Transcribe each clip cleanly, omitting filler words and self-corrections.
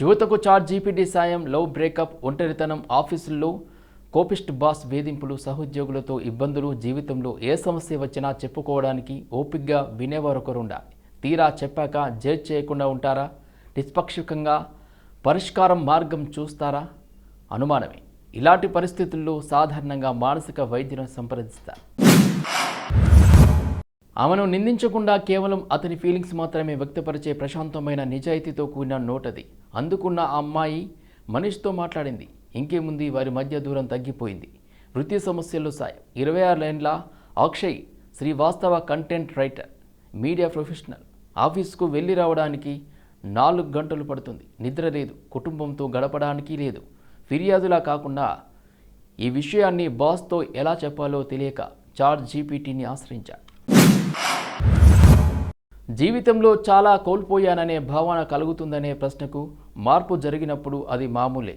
యువతకు chat GPT సాయం, love breakup, ఒంటరితనం, ఆఫీసుల్లో కోపిస్ట్ బాస్ వేధింపులు, సహోద్యోగులతో ఇబ్బందులు, జీవితంలో ఏ సమస్య వచ్చినా చెప్పుకోవడానికి ఓపిగ్గా వినేవారొకరు ఉండాలి. తీరా చెప్పాక జడ్జ్ చేయకుండా ఉంటారా? నిష్పక్షికంగా పరిష్కారం మార్గం చూస్తారా? అనుమానమే. ఇలాంటి పరిస్థితుల్లో సాధారణంగా మానసిక వైద్యులను సంప్రదిస్తారు. ఆమెను నిందించకుండా కేవలం అతని ఫీలింగ్స్ మాత్రమే వ్యక్తపరిచే ప్రశాంతమైన నిజాయితీతో కూడిన నోటది. అందుకున్న ఆ అమ్మాయి మనిషితో మాట్లాడింది. ఇంకేముంది, వారి మధ్య దూరం తగ్గిపోయింది. వృత్తి సమస్యల్లో సాయం. 26 ఏళ్ల Akshay Srivastava content writer, media professional. ఆఫీస్కు వెళ్ళి రావడానికి 4 గంటలు పడుతుంది. నిద్ర లేదు, కుటుంబంతో గడపడానికి లేదు. ఫిర్యాదులా కాకుండా ఈ విషయాన్ని బాస్తో ఎలా చెప్పాలో తెలియక చాట్ జీపీటీని ఆశ్రయించాడు. జీవితంలో చాలా కోల్పోయాననే భావన కలుగుతుందనే ప్రశ్నకు మార్పు జరిగినప్పుడు అది మామూలే.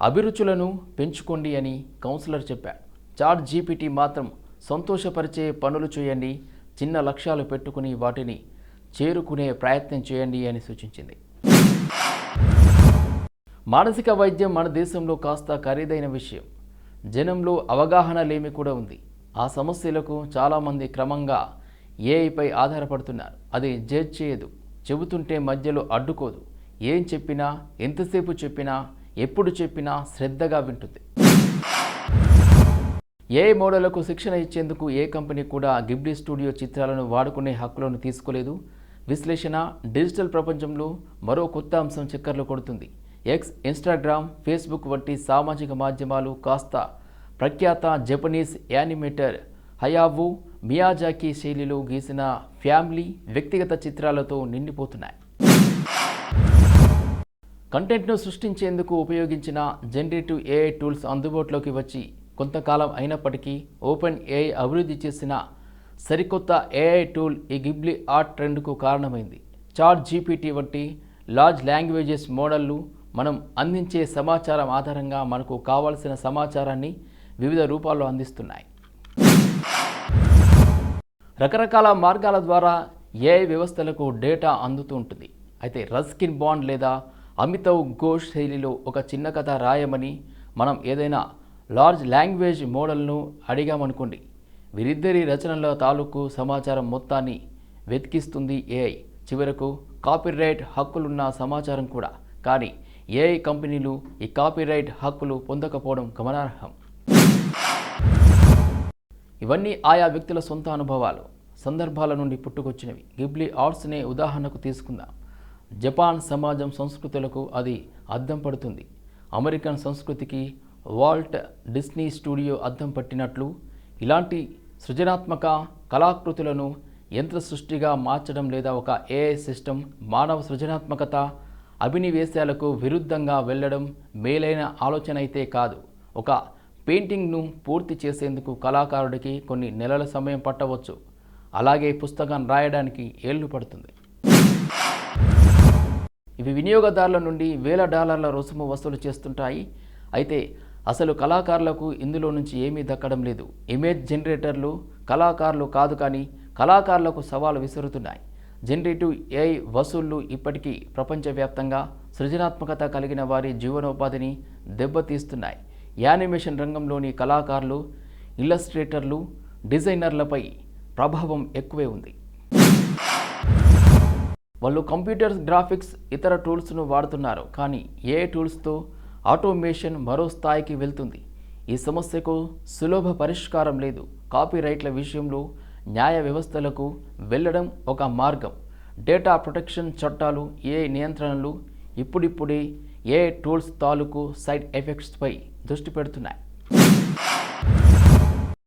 అభిరుచులను పెంచుకోండి అని కౌన్సిలర్ చెప్పాడు. చాట్ జీపీటీ మాత్రం సంతోషపరిచే పనులు చేయండి, చిన్న లక్ష్యాలు పెట్టుకుని వాటిని చేరుకునే ప్రయత్నం చేయండి అని సూచించింది. మానసిక వైద్యం మన దేశంలో కాస్త ఖరీదైన విషయం. జనంలో అవగాహన లేమి కూడా ఉంది. ఆ సమస్యలకు చాలామంది క్రమంగా ఏఐపై ఆధారపడుతున్నారు. అది జడ్జ్ చేయదు, చెబుతుంటే మధ్యలో అడ్డుకోదు. ఏం చెప్పినా, ఎంతసేపు చెప్పినా, ఎప్పుడు చెప్పినా శ్రద్ధగా వింటుంది. ఏఐ మోడళ్లకు శిక్షణ ఇచ్చేందుకు ఏ కంపెనీ కూడా గిబ్లీ స్టూడియో చిత్రాలను వాడుకునే హక్కులను తీసుకోలేదు. విశ్లేషణ, డిజిటల్ ప్రపంచంలో మరో కొత్త అంశం చక్కర్లు కొడుతుంది. ఎక్స్, ఇన్స్టాగ్రామ్, ఫేస్బుక్ వంటి సామాజిక మాధ్యమాలు కాస్త ప్రఖ్యాత జపనీస్ యానిమేటర్ హయావు మియాజాకి శైలిలో గీసిన ఫ్యామిలీ, వ్యక్తిగత చిత్రాలతో నిండిపోతున్నాయి. కంటెంట్ను సృష్టించేందుకు ఉపయోగించిన జనరేటివ్ ఏఐ టూల్స్ అందుబాటులోకి వచ్చి కొంతకాలం అయినప్పటికీ ఓపెన్ ఏఐ అభివృద్ధి చేసిన సరికొత్త ఏఐ టూల్ ఈ గిబ్లీ ఆర్ట్ ట్రెండ్కు కారణమైంది. చాట్ జీపీటీ వంటి లార్జ్ లాంగ్వేజెస్ మోడళ్లు మనం అందించే సమాచారం ఆధారంగా మనకు కావలసిన సమాచారాన్ని వివిధ రూపాల్లో అందిస్తున్నాయి. రకరకాల మార్గాల ద్వారా ఏఐ వ్యవస్థలకు డేటా అందుతూ ఉంటుంది. అయితే రస్కిన్ బాండ్ లేదా అమితావ్ ఘోష్ శైలిలో ఒక చిన్న కథ రాయమని మనం ఏదైనా లార్జ్ లాంగ్వేజ్ మోడల్ను అడిగామనుకోండి, వీరిద్దరి రచనల తాలూకు సమాచారం మొత్తాన్ని వెతికిస్తుంది ఏఐ. చివరకు కాపీరైట్ హక్కులున్న సమాచారం కూడా. కానీ ఏఐ కంపెనీలు ఈ కాపీరైట్ హక్కులు పొందకపోవడం గమనార్హం. ఇవన్నీ ఆయా వ్యక్తుల సొంత అనుభవాలు, సందర్భాల నుండి పుట్టుకొచ్చినవి. గిబ్లీ ఆర్ట్స్నే ఉదాహరణకు తీసుకుందాం. జపాన్ సమాజం సంస్కృతులకు అది అద్దం పడుతుంది. అమెరికన్ సంస్కృతికి వాల్ట్ డిస్నీ స్టూడియో అద్దం పట్టినట్లు ఇలాంటి సృజనాత్మక కళాకృతులను యంత్ర సృష్టిగా మార్చడం లేదా ఒక ఏఐ సిస్టమ్ మానవ సృజనాత్మకత, అభినివేశాలకు విరుద్ధంగా వెళ్ళడం మేలైన ఆలోచన అయితే కాదు. ఒక పెయింటింగ్ను పూర్తి చేసేందుకు కళాకారుడికి కొన్ని నెలల సమయం పట్టవచ్చు. అలాగే పుస్తకం రాయడానికి ఏళ్లు పడుతుంది. ఇవి వినియోగదారుల నుండి $1000 రుసుము వసూలు చేస్తుంటాయి. అయితే అసలు కళాకారులకు ఇందులో నుంచి ఏమీ దక్కడం లేదు. ఇమేజ్ జనరేటర్లు కళాకారులు కాదు, కానీ కళాకారులకు సవాలు విసురుతున్నాయి. జనరేటివ్ ఏఐ వసూళ్లు ఇప్పటికీ ప్రపంచవ్యాప్తంగా సృజనాత్మకత కలిగిన వారి జీవనోపాధిని దెబ్బతీస్తున్నాయి. యానిమేషన్ రంగంలోని కళాకారులు, ఇల్లస్ట్రేటర్లు, డిజైనర్లపై ప్రభావం ఎక్కువే ఉంది. వాళ్ళు కంప్యూటర్ గ్రాఫిక్స్, ఇతర టూల్స్ను వాడుతున్నారు. కానీ ఏఐ టూల్స్తో ఆటోమేషన్ మరో స్థాయికి వెళ్తుంది. ఈ సమస్యకు సులభ పరిష్కారం లేదు. కాపీరైట్ల విషయంలో న్యాయ వ్యవస్థలకు వెళ్ళడం ఒక మార్గం. డేటా ప్రొటెక్షన్ చట్టాలు, ఏఐ నియంత్రణలు ఇప్పుడిప్పుడే ఏఐ టూల్స్ తాలూకు సైడ్ ఎఫెక్ట్స్పై దృష్టి పెడుతున్నాయి.